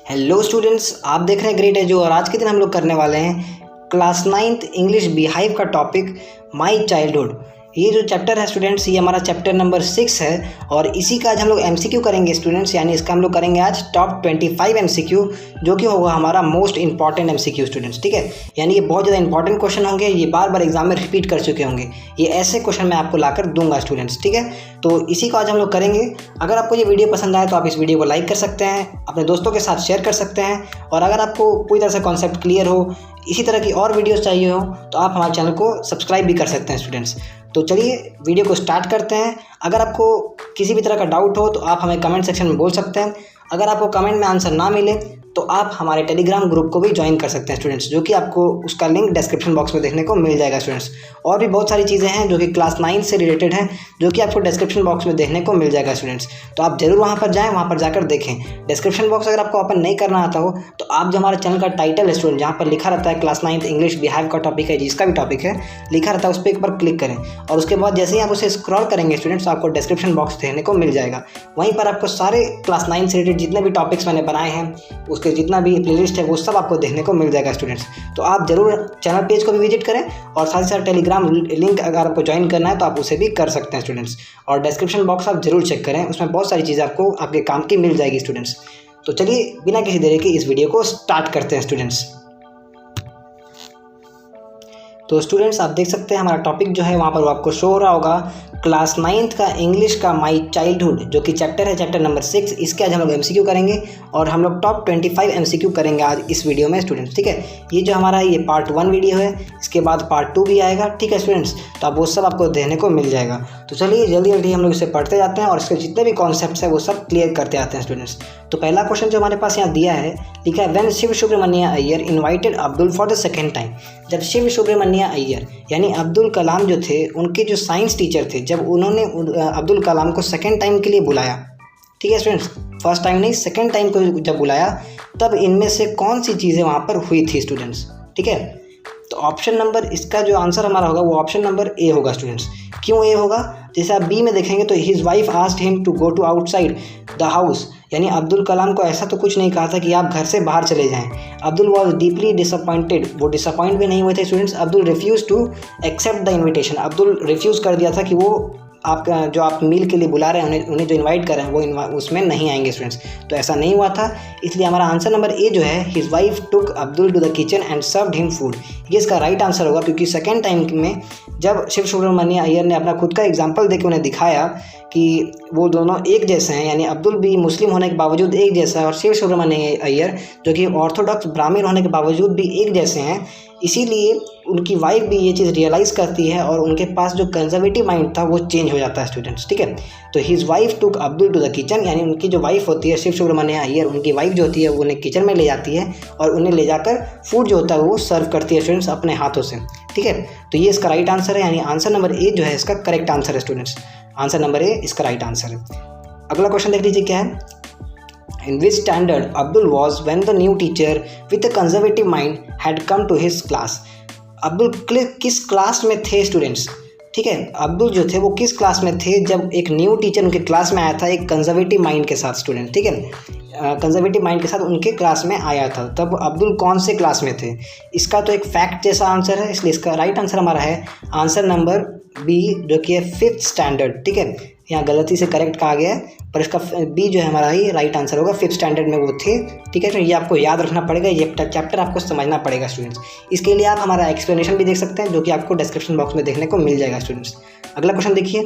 Hello students, आप देख रहे हैं ग्रेट एजू और आज के दिन हम लोग करने वाले हैं क्लास 9th इंग्लिश बिहाइव का टॉपिक माय चाइल्डहुड। ये जो चैप्टर है स्टूडेंट्स, ये हमारा चैप्टर नंबर 6 है और इसी का आज हम लोग एमसीक्यू करेंगे स्टूडेंट्स। यानी इसका हम लोग करेंगे आज टॉप 25 एमसीक्यू, जो कि होगा हमारा मोस्ट इंपॉर्टेंट एमसीक्यू स्टूडेंट्स। ठीक है, यानी ये बहुत ज़्यादा इंपॉर्टेंट क्वेश्चन होंगे, ये बार बार एग्जाम में रिपीट कर चुके होंगे। ये ऐसे क्वेश्चन मैं आपको लाकर दूंगा स्टूडेंट्स। ठीक है, तो इसी को आज हम लोग करेंगे। अगर आपको ये वीडियो पसंद आए तो आप इस वीडियो को लाइक कर सकते हैं, अपने दोस्तों के साथ शेयर कर सकते हैं। और अगर आपको पूरी तरह से कॉन्सेप्ट क्लियर हो, इसी तरह की और वीडियोस चाहिए हो, तो आप हमारे चैनल को सब्सक्राइब भी कर सकते हैं स्टूडेंट्स। तो चलिए वीडियो को स्टार्ट करते हैं। अगर आपको किसी भी तरह का डाउट हो तो आप हमें कमेंट सेक्शन में बोल सकते हैं। अगर आपको कमेंट में आंसर ना मिले तो आप हमारे टेलीग्राम ग्रुप को भी ज्वाइन कर सकते हैं स्टूडेंट्स, जो कि आपको उसका लिंक डिस्क्रिप्शन बॉक्स में देखने को मिल जाएगा स्टूडेंट्स। और भी बहुत सारी चीज़ें हैं जो कि क्लास 9 से रिलेटेड हैं, जो कि आपको डिस्क्रिप्शन बॉक्स में देखने को मिल जाएगा स्टूडेंट्स। तो आप जरूर वहाँ पर जाएँ, वहाँ पर जाकर देखें। डिस्क्रिप्शन बॉक्स अगर आपको ओपन नहीं करना आता हो तो आप जो हमारे चैनल का टाइटल है स्टूडेंट, जहाँ पर लिखा रहता है क्लास 9th इंग्लिश बिहाइव का टॉपिक है, जिसका भी टॉपिक है लिखा रहता है, उस पर एक बार क्लिक करें और उसके बाद जैसे ही आप उसे स्क्रॉल करेंगे स्टूडेंट्स, आपको डिस्क्रिप्शन बॉक्स देखने को मिल जाएगा। वहीं पर आपको सारे क्लास 9 से रिलेटेड जितने भी टॉपिक्स मैंने बनाए हैं, उसके जितना भी प्लेलिस्ट है वो सब आपको देखने को मिल जाएगा स्टूडेंट्स। तो आप जरूर चैनल पेज को भी विजिट करें और साथ ही साथ टेलीग्राम लिंक अगर आपको ज्वाइन करना है तो आप उसे भी कर सकते हैं स्टूडेंट्स। और डिस्क्रिप्शन बॉक्स आप जरूर चेक करें, उसमें बहुत सारी चीज़ें आपको आपके काम की मिल जाएगी स्टूडेंट्स। तो चलिए बिना किसी देरी के इस वीडियो को स्टार्ट करते हैं स्टूडेंट्स। तो स्टूडेंट्स आप देख सकते हैं हमारा टॉपिक जो है वहाँ पर आपको शो हो रहा होगा, क्लास 9th का इंग्लिश का माय चाइल्डहुड, जो कि चैप्टर है चैप्टर नंबर 6। इसके आज हम लोग एमसीक्यू करेंगे और हम लोग टॉप 25 एमसीक्यू करेंगे आज इस वीडियो में स्टूडेंट्स। ठीक है, ये जो हमारा ये पार्ट 1 वीडियो है, इसके बाद पार्ट 2 भी आएगा। ठीक है स्टूडेंट्स, तो आप वो सब आपको देखने को मिल जाएगा। तो चलिए जल्दी जल्दी हम लोग इसे पढ़ते जाते हैं और इसके जितने भी कॉन्सेप्ट्स हैं वो सब क्लियर करते आते हैं स्टूडेंट्स। तो पहला क्वेश्चन जो हमारे पास यहाँ दिया है, लिखा है when Shiv Subramanya Iyer invited Abdul for the second time. जब शिव सुब्रमण्य अय्यर यानी अब्दुल कलाम जो थे, उनके जो साइंस टीचर थे, जब उन्होंने अब्दुल कलाम को सेकेंड टाइम के लिए बुलाया, ठीक है स्टूडेंट्स, फर्स्ट टाइम नहीं सेकेंड टाइम को जब बुलाया, तब इनमें से कौन सी चीज़ें वहाँ पर हुई थी स्टूडेंट्स। ठीक है, तो ऑप्शन नंबर, इसका जो आंसर हमारा होगा वो ऑप्शन नंबर ए होगा स्टूडेंट्स। क्यों ए होगा? जैसे आप बी में देखेंगे तो his wife asked him to go to outside the house, यानी अब्दुल कलाम को ऐसा तो कुछ नहीं कहा था कि आप घर से बाहर चले जाएं। अब्दुल वॉज डीपली डिसअपॉइंटेड, वो डिसअपॉइंट भी नहीं हुए थे students. Abdul refuse to accept the invitation, Abdul refuse कर दिया था कि वो आपका जो आप मील के लिए बुला रहे हैं, उन्हें जो इनवाइट कर रहे हैं वो उसमें नहीं आएंगे स्टूडेंट्स। तो ऐसा नहीं हुआ था, इसलिए हमारा आंसर नंबर ए जो है, his wife took Abdul to the kitchen and served him food, ये इसका राइट आंसर होगा। क्योंकि सेकेंड टाइम में जब शिव सुब्रमण्य अय्यर ने अपना खुद का एग्जाम्पल देकर उन्हें दिखाया कि वो दोनों एक जैसे हैं, यानी अब्दुल भी मुस्लिम होने के बावजूद एक जैसा है और शिव सुब्रमण्य अय्यर जो कि ऑर्थोडॉक्स ब्राह्मण होने के बावजूद भी एक जैसे हैं, इसीलिए उनकी वाइफ भी ये चीज़ रियलाइज़ करती है और उनके पास जो कंजर्वेटिव माइंड था वो चेंज हो जाता है स्टूडेंट्स। ठीक है, तो his wife took Abdul to the kitchen, यानी उनकी जो वाइफ होती है शिव सुब्रमण्य अय्यर, उनकी वाइफ जो होती है वो उन्हें किचन में ले जाती है और उन्हें ले जाकर फूड जो होता है वो सर्व करती है स्टूडेंट्स अपने हाथों से। ठीक है, तो ये इसका राइट आंसर है, यानी आंसर नंबर ए जो है इसका करेक्ट आंसर है स्टूडेंट्स। आंसर नंबर ए इसका राइट आंसर है। अगला क्वेश्चन देख लीजिए क्या है। In which standard Abdul was when the new teacher with a conservative mind had come to his class? Abdul किस क्लास में थे स्टूडेंट्स? ठीक है, अब्दुल जो थे वो किस क्लास में थे जब एक न्यू टीचर उनके क्लास में आया था एक कंजर्वेटिव माइंड के साथ स्टूडेंट। ठीक है, कंजर्वेटिव माइंड के साथ उनके क्लास में आया था, तब अब्दुल कौन से क्लास में थे? इसका तो एक फैक्ट जैसा आंसर है, इसलिए इसका राइट आंसर हमारा है आंसर नंबर बी, जो कि है 5th स्टैंडर्ड। ठीक है, यहाँ गलती से करेक्ट कहा गया है, पर इसका बी जो है हमारा ही राइट आंसर होगा। 5th स्टैंडर्ड में वो थे। ठीक है, तो ये आपको याद रखना पड़ेगा, ये चैप्टर आपको समझना पड़ेगा स्टूडेंट्स। इसके लिए आप हमारा एक्सप्लेनेशन भी देख सकते हैं, जो कि आपको डिस्क्रिप्शन बॉक्स में देखने को मिल जाएगा स्टूडेंट्स। अगला क्वेश्चन देखिए,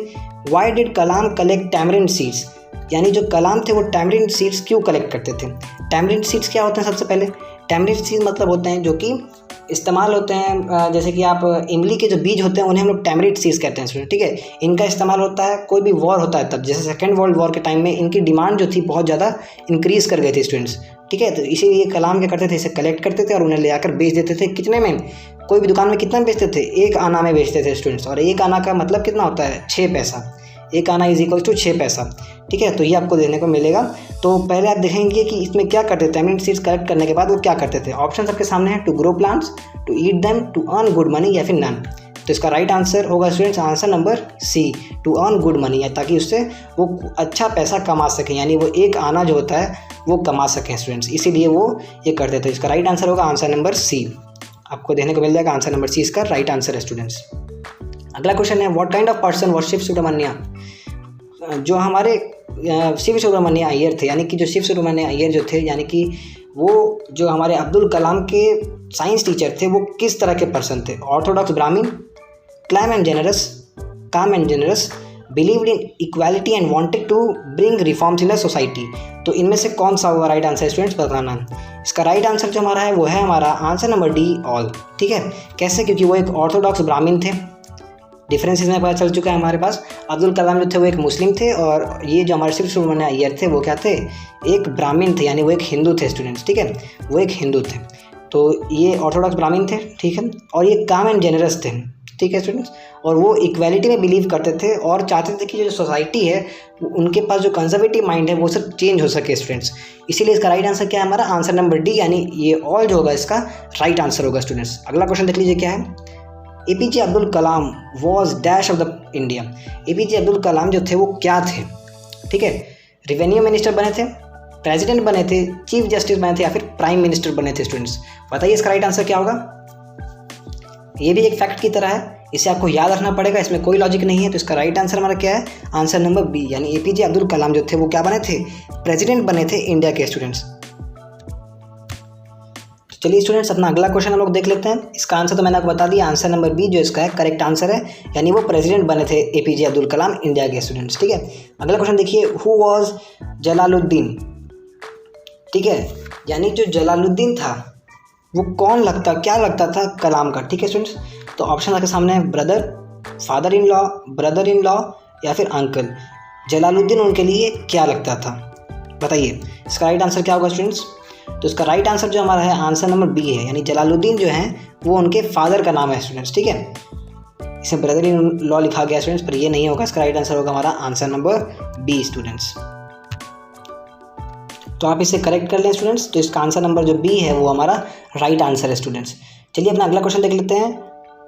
why did Kalam collect tamarind seeds, यानी जो कलाम थे वो टैमरिंड सीड्स क्यों कलेक्ट करते थे? टैमरिंड सीड्स क्या होते हैं? सबसे पहले टैमरिंड सीड्स मतलब होते हैं जो कि इस्तेमाल होते हैं, जैसे कि आप इमली के जो बीज होते हैं उन्हें हम लोग टैमरिंड सीड्स कहते हैं स्टूडेंट। ठीक है, इनका इस्तेमाल होता है कोई भी वॉर होता है तब, जैसे सेकेंड वर्ल्ड वॉर के टाइम में इनकी डिमांड जो थी बहुत ज़्यादा इंक्रीज़ कर गई थी स्टूडेंट्स। ठीक है, तो इसीलिए कलाम क्या करते थे, इसे कलेक्ट करते थे और उन्हें ले आकर बेच देते थे। कितने में? कोई भी दुकान में कितना बेचते थे? 1 आना में बेचते थे स्टूडेंट्स। और 1 आना का मतलब कितना होता है? 6 पैसा। 1 आना इज इक्वल टू 6 पैसा। ठीक है, तो ये आपको देने को मिलेगा। तो पहले आप देखेंगे कि इसमें क्या करते थे, टैमरिंड सीड्स कलेक्ट करने के बाद वो क्या करते थे। ऑप्शन आपके सामने है, to grow plants, to eat them, to earn good money या फिर नन। तो इसका राइट आंसर होगा students answer number C, to earn good money, ताकि उससे वो अच्छा पैसा कमा सकें, यानी वो एक आना जो होता है वो कमा सकें स्टूडेंट्स, इसीलिए वो ये करते थे। इसका राइट आंसर होगा आंसर नंबर सी, आपको देखने को मिल जाएगा आंसर नंबर सी इसका राइट आंसर है स्टूडेंट्स। अगला क्वेश्चन है what kind of person was Shiv Subramanya. जो हमारे शिव सुब्रमण्य अय्यर थे, यानी कि जो शिव सुब्रमण्य अय्यर जो थे, यानी कि वो जो हमारे अब्दुल कलाम के साइंस टीचर थे, वो किस तरह के पर्सन थे? Orthodox Brahmin, calm and generous, calm and generous, believed in equality and wanted to bring reforms in the society. तो इनमें से कौन सा होगा राइट आंसर स्टूडेंट्स, बताना। इसका राइट आंसर जो हमारा है वो है हमारा आंसर नंबर डी, ऑल। ठीक है, कैसे? क्योंकि वो एक ऑर्थोडॉक्स ब्राह्मीण थे, डिफरेंस इसमें पता चल चुका है हमारे पास। अब्दुल कलाम जो थे वो एक मुस्लिम थे, और ये जो हमारे शिव सुब्रमण्य अय्यर थे वो क्या थे? एक ब्राह्मीण थे, यानी वो एक हिंदू थे स्टूडेंट्स। ठीक है, वो एक हिंदू थे, तो ये ऑर्थोडॉक्स ब्राह्मीण थे। ठीक है, और ये काम एंड जेनरस थे। ठीक है स्टूडेंट्स, और वो इक्वालिटी में बिलीव करते थे और चाहते थे कि जो सोसाइटी है उनके पास जो कंजर्वेटिव माइंड है वो सब चेंज हो सके स्टूडेंट्स। इसीलिए इसका राइट आंसर क्या है हमारा? आंसर नंबर डी, यानी ये ऑल जो होगा इसका राइट आंसर होगा स्टूडेंट्स। अगला क्वेश्चन देख लीजिए क्या है। APJ Abdul Kalam was dash of the India. APJ Abdul Kalam जो थे वो क्या थे? ठीक है, रेवेन्यू मिनिस्टर बने थे, प्रेसिडेंट बने थे, चीफ जस्टिस बने थे, या फिर प्राइम मिनिस्टर बने थे स्टूडेंट्स। बताइए इसका राइट आंसर क्या होगा? ये भी एक फैक्ट की तरह है, इसे आपको याद रखना पड़ेगा, इसमें कोई लॉजिक नहीं है। तो इसका राइट आंसर हमारा क्या है? आंसर नंबर बी, यानी एपीजे अब्दुल कलाम जो थे वो क्या बने थे? प्रेसिडेंट बने थे इंडिया के स्टूडेंट्स। चलिए स्टूडेंट्स अपना अगला क्वेश्चन हम लोग देख लेते हैं। इसका आंसर तो मैंने आपको बता दिया, आंसर नंबर बी जो इसका है करेक्ट आंसर है, यानी वो प्रेसिडेंट बने थे एपीजे अब्दुल कलाम इंडिया के स्टूडेंट्स। ठीक है, अगला क्वेश्चन देखिए, हु वाज जलालुद्दीन। ठीक है, यानी जो जलालुद्दीन था वो कौन लगता, क्या लगता था कलाम का? ठीक है स्टूडेंट्स, तो ऑप्शन आपके सामने है brother, father in law, brother in law, या फिर अंकल। जलालुद्दीन उनके लिए क्या लगता था? बताइए इसका राइट आंसर क्या होगा स्टूडेंट्स? तो इसका राइट आंसर जो हमारा है आंसर नंबर बी है, यानी जलालुद्दीन जो है वो उनके फादर का नाम है स्टूडेंट्स। ठीक है, इसमें ब्रदर इन लॉ लिखा गया स्टूडेंट्स, पर ये नहीं होगा। इसका राइट आंसर होगा हमारा आंसर नंबर बी स्टूडेंट्स। तो आप इसे करेक्ट कर लें स्टूडेंट्स, तो इसका आंसर नंबर जो बी है वो हमारा राइट आंसर है स्टूडेंट्स। चलिए अपना अगला क्वेश्चन देख लेते हैं।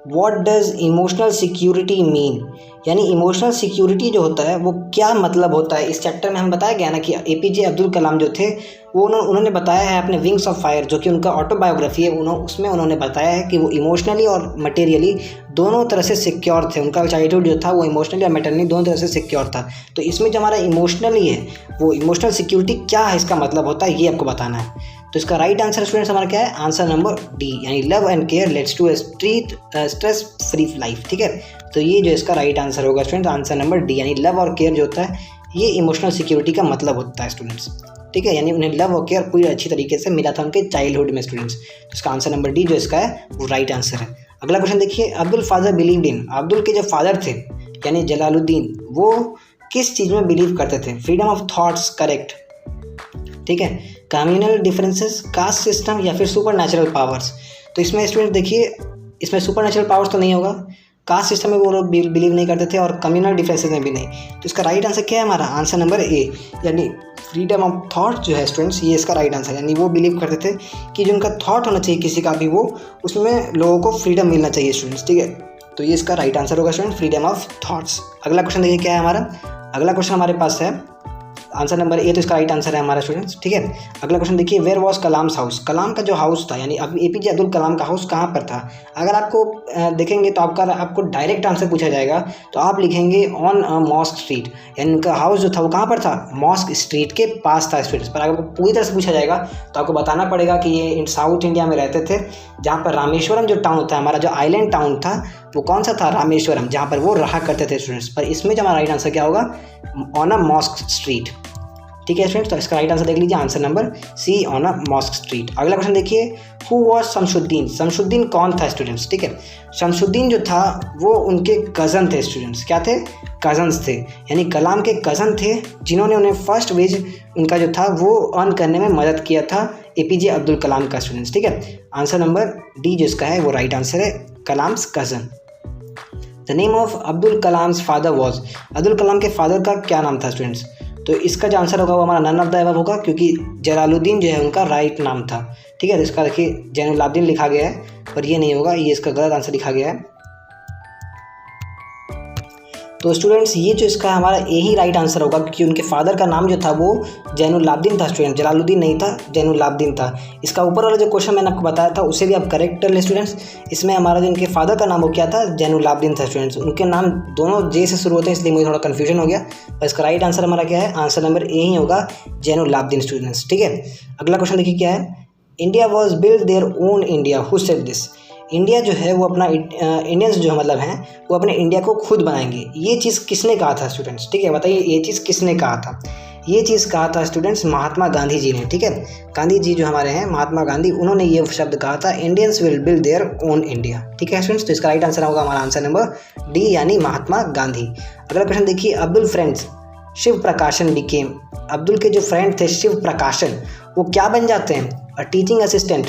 What does emotional security mean, यानी इमोशनल सिक्योरिटी जो होता है वो क्या मतलब होता है? इस चैप्टर में हमें बताया गया ना कि एपीजे अब्दुल कलाम जो थे वो उन्होंने बताया है अपने विंग्स ऑफ फायर, जो कि उनका ऑटोबायोग्राफी है, उसमें उन्होंने बताया है कि वो इमोशनली और मटेरियली दोनों तरह से सिक्योर थे। उनका चाइल्डहुड जो था वो इमोशनली और मटेरियली दोनों तरह से सिक्योर था। तो इसमें जो हमारा इमोशनली है वो इमोशनल सिक्योरिटी क्या है, इसका मतलब होता है, ये आपको बताना है। तो इसका राइट आंसर स्टूडेंट्स हमारा क्या है? आंसर नंबर डी, यानी love and care leads to stress free life. ठीक है, तो ये जो इसका राइट आंसर होगा स्टूडेंट्स आंसर नंबर डी, यानी लव और केयर जो होता है ये इमोशनल सिक्योरिटी का मतलब होता है स्टूडेंट्स। ठीक है, यानी उन्हें लव और केयर पूरी अच्छी तरीके से मिला था उनके चाइल्डहुड में स्टूडेंट्स। तो इसका आंसर नंबर डी जो इसका है वो राइट आंसर है। अगला क्वेश्चन देखिए, Abdul father believed in, Abdul के जो फादर थे यानी जलालुद्दीन, वो किस चीज़ में बिलीव करते थे? Freedom of thoughts correct. ठीक है, कम्युनल डिफरेंसेस, कास्ट सिस्टम, या फिर सुपर नेचुरल पावर्स। तो इसमें स्टूडेंट देखिए, इसमें सुपर नेचुरल पावर्स तो नहीं होगा, कास्ट सिस्टम में वो लोग बिलीव नहीं करते थे, और कम्युनल डिफरेंसेस में भी नहीं। तो इसका राइट आंसर क्या है हमारा? आंसर नंबर ए, यानी फ्रीडम ऑफ थॉट जो है स्टूडेंट्स ये इसका राइट आंसर है। यानी वो बिलीव करते थे कि जो उनका थॉट होना चाहिए किसी का भी, वो उसमें लोगों को फ्रीडम मिलना चाहिए स्टूडेंट्स। ठीक है, तो ये इसका राइट आंसर होगा स्टूडेंट, फ्रीडम ऑफ थॉट्स। अगला क्वेश्चन देखिए क्या है हमारा। अगला क्वेश्चन हमारे पास है आंसर नंबर ए, तो इसका राइट आंसर है हमारा स्टूडेंट्स। ठीक है, अगला क्वेश्चन देखिए, वेयर वॉज कलाम्स हाउस, कलाम का जो हाउस था यानी अब एपीजे अब्दुल कलाम का हाउस कहाँ पर था? अगर आपको देखेंगे तो आपको डायरेक्ट आंसर पूछा जाएगा, तो आप लिखेंगे ऑन मॉस्क स्ट्रीट, यानी उनका हाउस जो था वो कहाँ पर था? मॉस्क स्ट्रीट के पास था स्टूडेंट्स। पर अगर पूरी तरह से पूछा जाएगा तो आपको बताना पड़ेगा कि ये साउथ इंडिया में रहते थे, जहाँ पर रामेश्वरम जो टाउन होता है हमारा, जो आइलैंड टाउन था वो कौन सा था? रामेश्वरम, जहाँ पर वो रहा करते थे स्टूडेंट्स। पर इसमें जो हमारा राइट आंसर क्या होगा? On a mosque street. ठीक है स्टूडेंट्स, तो इसका राइट आंसर देख लीजिए answer number C, on a mosque street. अगला क्वेश्चन देखिए, हु वाज शमशुद्दीन, शमशुद्दीन कौन था स्टूडेंट्स? ठीक है, शमशुद्दीन जो था वो उनके कज़न थे स्टूडेंट्स। क्या थे? कज़न्स थे, यानी कलाम के कज़न थे, जिन्होंने उन्हें फर्स्ट वेज उनका जो था वो अर्न करने में मदद किया था एपीजे अब्दुल कलाम का स्टूडेंट्स। ठीक है, आंसर नंबर डी जो इसका है वो राइट आंसर है, Kalam's cousin. The name of Abdul Kalam's father was, Abdul Kalam के फादर का क्या नाम था स्टूडेंट्स? तो इसका जो आंसर होगा वो हमारा नन ऑफ द अबव होगा, क्योंकि जलालुद्दीन जो है उनका राइट नाम था। ठीक है, तो इसका देखिए जैनुलाब्दीन लिखा गया है, पर ये नहीं होगा, ये इसका गलत आंसर लिखा गया है। तो स्टूडेंट्स ये जो इसका हमारा यही राइट आंसर होगा, क्योंकि उनके फादर का नाम जो था वो जैनुलाब्दीन था स्टूडेंट, जलालुद्दीन नहीं था, जैनुलाब्दीन था। इसका ऊपर वाला जो क्वेश्चन मैंने आपको बताया था उसे भी आप करेक्ट कर ले स्टूडेंट्स। इसमें हमारा जो इनके फादर का नाम वो क्या था, जैनुलाब्दीन था स्टूडेंट्स। उनके नाम दोनों जे से शुरू होते हैं, इसलिए मुझे थोड़ा कन्फ्यूजन हो गया। और इसका राइट आंसर हमारा क्या है, आंसर नंबर ए ही होगा, जैनुलाब्दीन स्टूडेंट्स। ठीक है, अगला क्वेश्चन देखिए क्या है, India was build their own India, who said this. India जो है वो अपना इंडियंस जो मतलब हैं वो अपने इंडिया को खुद बनाएंगे, ये चीज़ किसने कहा था स्टूडेंट्स। ठीक है, बताइए ये चीज़ किसने कहा था। ये चीज़ कहा था स्टूडेंट्स महात्मा गांधी जी ने। ठीक है, गांधी जी जो हमारे हैं महात्मा गांधी, उन्होंने ये शब्द कहा था, Indians will build their own India. ठीक है स्टूडेंट्स, तो इसका राइट आंसर होगा हमारा आंसर नंबर डी, यानी महात्मा गांधी। अगला क्वेश्चन देखिए, अब्दुल फ्रेंड्स शिव प्रकाशन बिकेम। अब्दुल के जो फ्रेंड थे शिव प्रकाशन, वो क्या बन जाते हैं, a teaching assistant,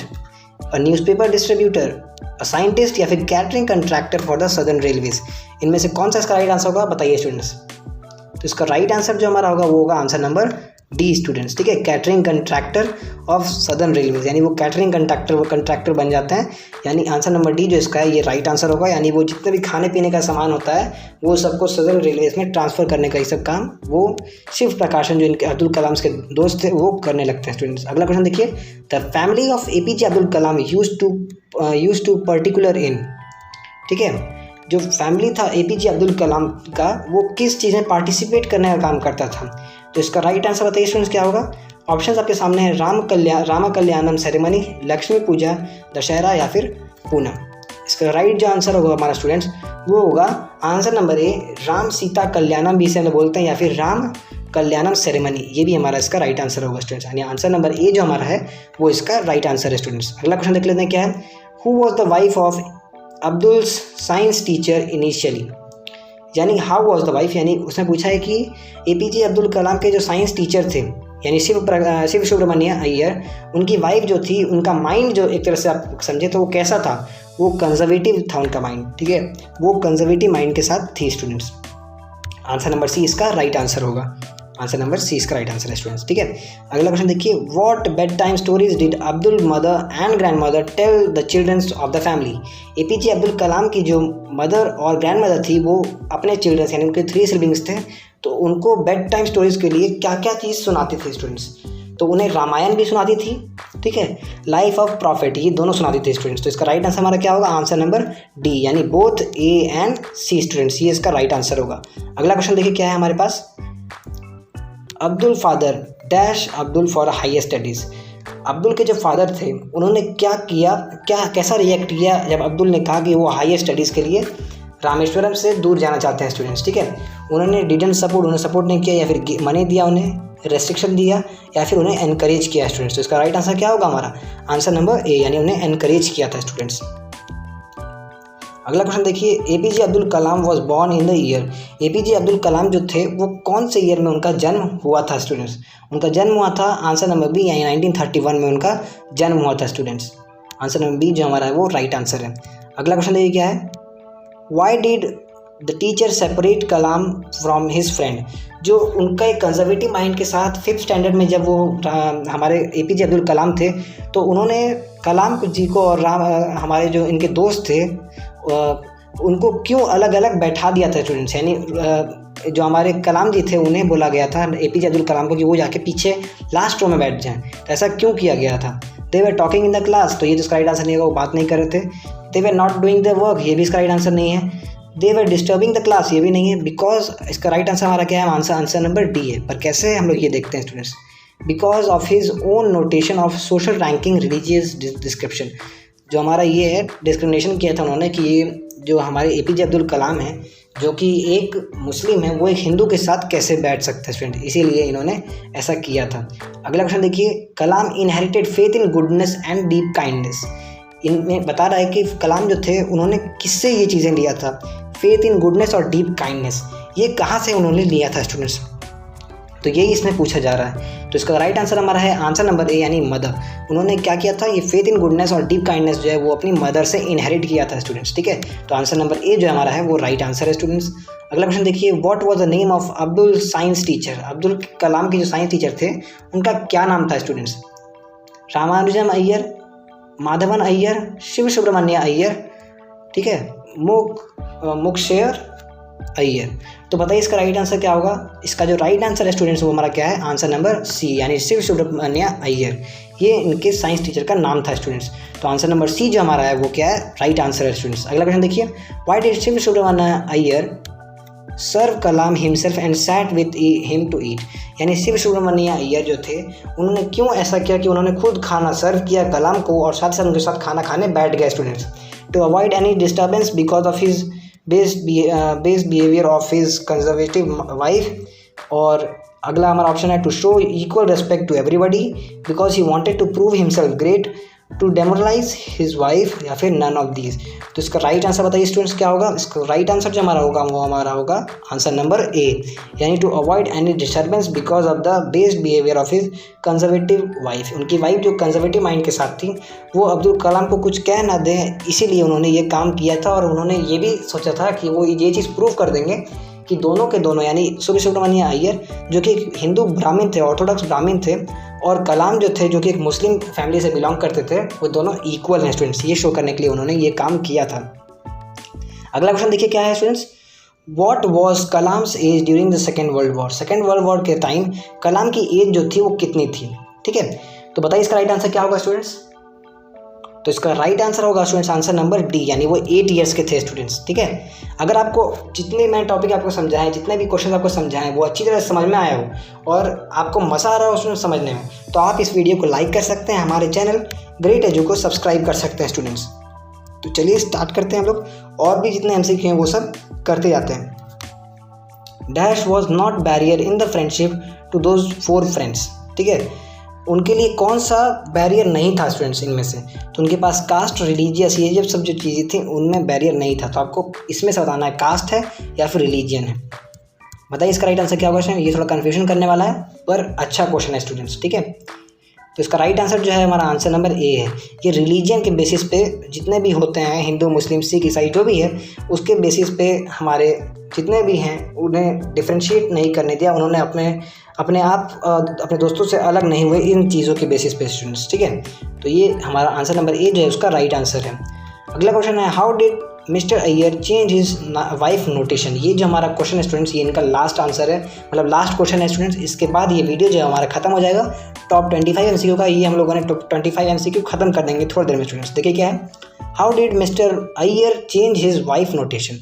a newspaper distributor, scientist या फिर catering contractor for the southern railways. इनमें से कौन सा इसका राइट आंसर होगा, बताइए स्टूडेंट्स। तो इसका राइट आंसर जो हमारा होगा वो होगा आंसर नंबर डी स्टूडेंट्स। ठीक है, catering contractor of southern railways, यानी वो कैटरिंग कंट्रैक्टर बन जाते हैं, यानी आंसर नंबर डी जो इसका है ये राइट आंसर होगा। यानी वो जितने भी खाने पीने का सामान होता है वो सबको सदर्न रेलवेज में ट्रांसफ़र करने का ये सब काम वो शिव प्रकाशन जो इनके अब्दुल कलाम के दोस्त थे वो करने लगते हैं स्टूडेंट्स। अगला क्वेश्चन देखिए, the family of APJ Abdul Kalam use to particular in. ठीक है, जो फैमिली था APJ अब्दुल कलाम का वो किस चीज़ में पार्टिसिपेट करने का काम करता था। तो इसका राइट आंसर बताइए स्टूडेंट्स क्या होगा। ऑप्शंस आपके सामने है, राम कल्याणम सेरेमनी, लक्ष्मी पूजा, दशहरा या फिर पूनम। इसका राइट जो आंसर होगा हमारा स्टूडेंट्स वो होगा answer number A, Ram Sita Kalyanam भी इसे हम बोलते हैं, या फिर राम कल्याणम सेरेमनी, ये भी हमारा इसका राइट आंसर होगा स्टूडेंट्स। यानी आंसर नंबर ए जो हमारा है वो इसका राइट आंसर है स्टूडेंट्स। अगला क्वेश्चन देख लेते हैं क्या है, who was the wife of Abdul's science teacher initially. यानी हाउ वॉज द वाइफ, यानी उसने पूछा है कि APJ अब्दुल कलाम के जो साइंस टीचर थे यानी शिव सुब्रमण्य अय्यर, उनकी वाइफ जो थी उनका माइंड जो एक तरह से आप समझे तो वो कैसा था, वो कंजर्वेटिव था उनका माइंड। ठीक है, वो कंजर्वेटिव माइंड के साथ थी स्टूडेंट्स। आंसर नंबर सी इसका राइट आंसर होगा, आंसर नंबर सी इसका राइट आंसर है स्टूडेंट्स। ठीक है, अगला क्वेश्चन देखिए, what bed time stories did Abdul mother and grandmother tell the childrens of the family. APJ Abdul Kalam की जो मदर और ग्रैंड मदर थी वो अपने चिल्ड्रंस यानी उनके 3 सिबलिंग्स थे, तो उनको बेड टाइम स्टोरीज के लिए क्या क्या चीज़ सुनाती थी स्टूडेंट्स। तो उन्हें रामायण भी सुनाती थी, ठीक है, लाइफ ऑफ प्रॉफिट, ये दोनों सुनाती थी स्टूडेंट्स। तो इसका राइट आंसर हमारा क्या होगा, आंसर नंबर डी, यानी both A and C students, ये इसका राइट आंसर होगा। अगला क्वेश्चन देखिए क्या है हमारे पास, Abdul father dash Abdul for higher studies. Abdul के जो फादर थे उन्होंने क्या किया, कैसा रिएक्ट किया जब अब्दुल ने कहा कि वो हायर स्टडीज़ के लिए रामेश्वरम से दूर जाना चाहते हैं स्टूडेंट्स। ठीक है, उन्होंने डिडंट सपोर्ट, उन्हें सपोर्ट नहीं किया, या फिर मनी दिया, उन्हें रेस्ट्रिक्शन दिया, या फिर उन्हें एनकरेज किया स्टूडेंट्स। तो इसका राइट आंसर क्या होगा हमारा, आंसर नंबर ए, यानी उन्हें एनकरेज किया था स्टूडेंट्स। अगला क्वेश्चन देखिए, APJ Abdul Kalam was born in the year. APJ Abdul Kalam जो थे वो कौन से ईयर में उनका जन्म हुआ था स्टूडेंट्स। उनका जन्म हुआ था आंसर नंबर बी, यानी 1931 में उनका जन्म हुआ था स्टूडेंट्स। आंसर नंबर बी जो हमारा है वो राइट आंसर है। अगला क्वेश्चन देखिए क्या है, why did the teacher separate Kalam from his friend. जो उनका एक कंजर्वेटिव माइंड के साथ 5th स्टैंडर्ड में जब वो हमारे APJ अब्दुल कलाम थे तो उन्होंने कलाम जी को और हमारे जो इनके दोस्त थे उनको क्यों अलग अलग बैठा दिया था स्टूडेंट्स। यानी जो हमारे कलाम जी थे उन्हें बोला गया था APJ अब्दुल कलाम को कि वो जाके पीछे लास्ट रो में बैठ जाएं, तो ऐसा क्यों किया गया था। They were talking in the class, तो ये जो इसका राइट आंसर नहीं होगा, वो बात नहीं कर रहे थे। They were not doing the work, ये भी इसका राइट आंसर नहीं है। They were disturbing the class, ये भी नहीं है। बिकॉज इसका राइट आंसर हमारा क्या है, आंसर नंबर डी है। पर कैसे हम लोग ये देखते हैं students, because of his own notation of social ranking religious description. जो हमारा ये है डिस्क्रिमिनेशन किया था उन्होंने कि ये जो हमारे APJ अब्दुल कलाम है जो कि एक मुस्लिम है वो एक हिंदू के साथ कैसे बैठ सकता है स्टूडेंट, इसीलिए इन्होंने ऐसा किया था। अगला क्वेश्चन देखिए, Kalam inherited faith in goodness and deep kindness. इनमें बता रहा है कि कलाम जो थे उन्होंने किससे ये चीज़ें लिया था, फेथ इन गुडनेस और डीप काइंडनेस, ये कहाँ से उन्होंने लिया था स्टूडेंट्स, तो यही इसमें पूछा जा रहा है। तो इसका राइट आंसर हमारा है आंसर नंबर ए, यानी मदर। उन्होंने क्या किया था, ये फेथ इन गुडनेस और डीप काइंडनेस जो है वो अपनी मदर से इनहेरिट किया था स्टूडेंट्स। ठीक है, तो आंसर नंबर ए जो हमारा है वो राइट आंसर है स्टूडेंट्स। अगला क्वेश्चन देखिए, what was the name of Abdul science teacher. Abdul Kalam के जो साइंस टीचर थे उनका क्या नाम था स्टूडेंट्स, रामानुजम अय्यर, माधवन अय्यर, शिव सुब्रमण्य अय्यर, ठीक है, मुक्शेयर अय्यर। तो बताइए इसका राइट आंसर क्या होगा। इसका जो राइट आंसर है स्टूडेंट्स वो हमारा क्या है, आंसर नंबर सी, यानी शिव सुब्रमण्य अय्यर। ये इनके साइंस टीचर का नाम था स्टूडेंट्स। तो आंसर नंबर सी जो हमारा है वो क्या है, राइट आंसर है स्टूडेंट्स। अगला क्वेश्चन देखिए, why did Shiv Subramanya Iyer serve Kalam himself and sat with him to eat. यानी शिव सुब्रमण्य अय्यर जो थे उन्होंने क्यों ऐसा किया कि उन्होंने खुद खाना सर्व किया कलाम को और साथ साथ उनके साथ खाना खाने बैठ गए students. To avoid any disturbance because of his based behaviour of his conservative wife. और अगला हमारा ऑप्शन है to show equal respect to everybody because he wanted to prove himself great, to demoralise his wife, या फिर none of these. तो इसका right answer बताइए students क्या होगा। इसका राइट आंसर जो हमारा होगा वो हमारा होगा आंसर नंबर ए, यानी to avoid any disturbance because of the based behaviour of his conservative wife. उनकी वाइफ जो कंजर्वेटिव माइंड के साथ थी वो अब्दुल कलाम को कुछ कह ना दें, इसीलिए उन्होंने ये काम किया था। और उन्होंने ये भी सोचा था कि वो ये चीज़ प्रूव कर देंगे कि दोनों के दोनों, यानी शिव सुब्रमण्य अय्यर जो कि एक हिंदू ब्राह्मण थे, ऑर्थोडॉक्स ब्राह्मण थे, और कलाम जो थे जो कि एक मुस्लिम फैमिली से बिलोंग करते थे, वो दोनों इक्वल हैं स्टूडेंट्स। ये शो करने के लिए उन्होंने ये काम किया था। अगला क्वेश्चन देखिए क्या है students, what was Kalam's age during the second world war. Second world war के टाइम कलाम की एज जो थी वो कितनी थी, ठीक है। तो बताइए इसका राइट आंसर क्या होगा स्टूडेंट्स। तो इसका राइट आंसर होगा स्टूडेंट्स आंसर नंबर डी, यानी वो 8 ईयर्स के थे स्टूडेंट्स, ठीक है। अगर आपको जितने मैं टॉपिक आपको समझाएं, जितने भी क्वेश्चन आपको समझाएं वो अच्छी तरह समझ में आया हो और आपको मज़ा आ रहा हो उसमें समझने में, तो आप इस वीडियो को लाइक कर सकते हैं, हमारे चैनल ग्रेट एजू को सब्सक्राइब कर सकते हैं स्टूडेंट्स। तो चलिए स्टार्ट करते हैं हम लोग, और भी जितने MCQ हैं वो सब करते जाते हैं। That was not barrier in the friendship to those 4 friends, ठीक है। उनके लिए कौन सा बैरियर नहीं था स्टूडेंट्स इनमें से। तो उनके पास कास्ट, रिलीजियस, ये जब सब जो चीज़ें थी उनमें बैरियर नहीं था। तो आपको इसमें से बताना है कास्ट है या फिर रिलीजियन है। बताइए इसका राइट आंसर क्या होगा। ये थोड़ा कन्फ्यूजन करने वाला है पर अच्छा क्वेश्चन है स्टूडेंट्स, ठीक है। तो इसका राइट आंसर जो है हमारा आंसर नंबर ए है। ये रिलीजियन के बेसिस पे जितने भी होते हैं, हिंदू, मुस्लिम, सिख, ईसाई जो भी है, उसके बेसिस पे हमारे जितने भी हैं उन्हें डिफ्रेंशिएट नहीं करने दिया। उन्होंने अपने दोस्तों से अलग नहीं हुए इन चीज़ों के बेसिस पे स्टूडेंट्स, ठीक है। तो ये हमारा आंसर नंबर ए जो है उसका राइट आंसर है। अगला क्वेश्चन है, how did mister Iyer change his wife notation. ये जो हमारा क्वेश्चन है स्टूडेंट्स, ये इनका लास्ट आंसर है, मतलब लास्ट क्वेश्चन है स्टूडेंट्स। इसके बाद ये वीडियो जो है हमारा खत्म हो जाएगा। टॉप 25 MCQ का ये हम लोगों ने 25 MCQ खत्म कर देंगे थोड़ी देर में स्टूडेंट्स। देखिए क्या है, how did mister Iyer change his wife notation.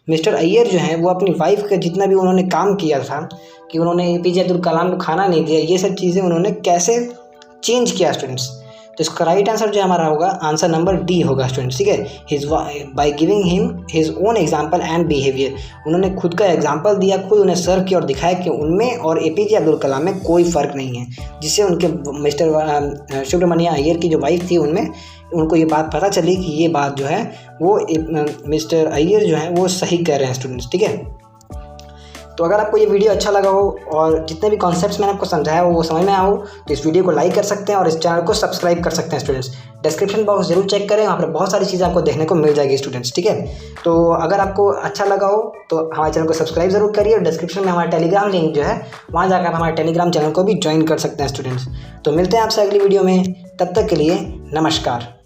Mister Iyer जो है वो अपनी वाइफ का जितना भी उन्होंने काम किया था कि उन्होंने APJ अब्दुल कलाम को खाना नहीं दिया, ये सब चीज़ें उन्होंने कैसे चेंज किया स्टूडेंट्स। तो इसका राइट आंसर जो हमारा होगा आंसर नंबर डी होगा स्टूडेंट्स, ठीक है। His by giving him his own example and behaviour. उन्होंने खुद का एग्जाम्पल दिया, खुद उन्हें सर्व किया और दिखाया कि उनमें और APJ अब्दुल कलाम में कोई फ़र्क नहीं है, जिससे उनके मिस्टर सुब्रमण्य अय्यर की जो वाइफ थी उनको ये बात पता चली कि ये बात जो है वो मिस्टर अय्यर जो है वो सही कह रहे हैं स्टूडेंट्स, ठीक है। तो अगर आपको ये वीडियो अच्छा लगा हो और जितने भी कॉन्सेप्ट्स मैंने आपको समझाया हो वो समझ में आया हो तो इस वीडियो को लाइक कर सकते हैं और इस चैनल को सब्सक्राइब कर सकते हैं स्टूडेंट्स। डिस्क्रिप्शन बॉक्स जरूर चेक करें, वहाँ पर बहुत सारी चीज़ें आपको देखने को मिल जाएगी स्टूडेंट्स, ठीक है। तो अगर आपको अच्छा लगा हो तो हमारे चैनल को सब्सक्राइब जरूर करिए और डिस्क्रिप्शन में हमारा टेलीग्राम लिंक जो है वहाँ जाकर आप हमारे टेलीग्राम चैनल को भी ज्वाइन कर सकते हैं स्टूडेंट्स। तो मिलते हैं आपसे अगली वीडियो में, तब तक के लिए नमस्कार।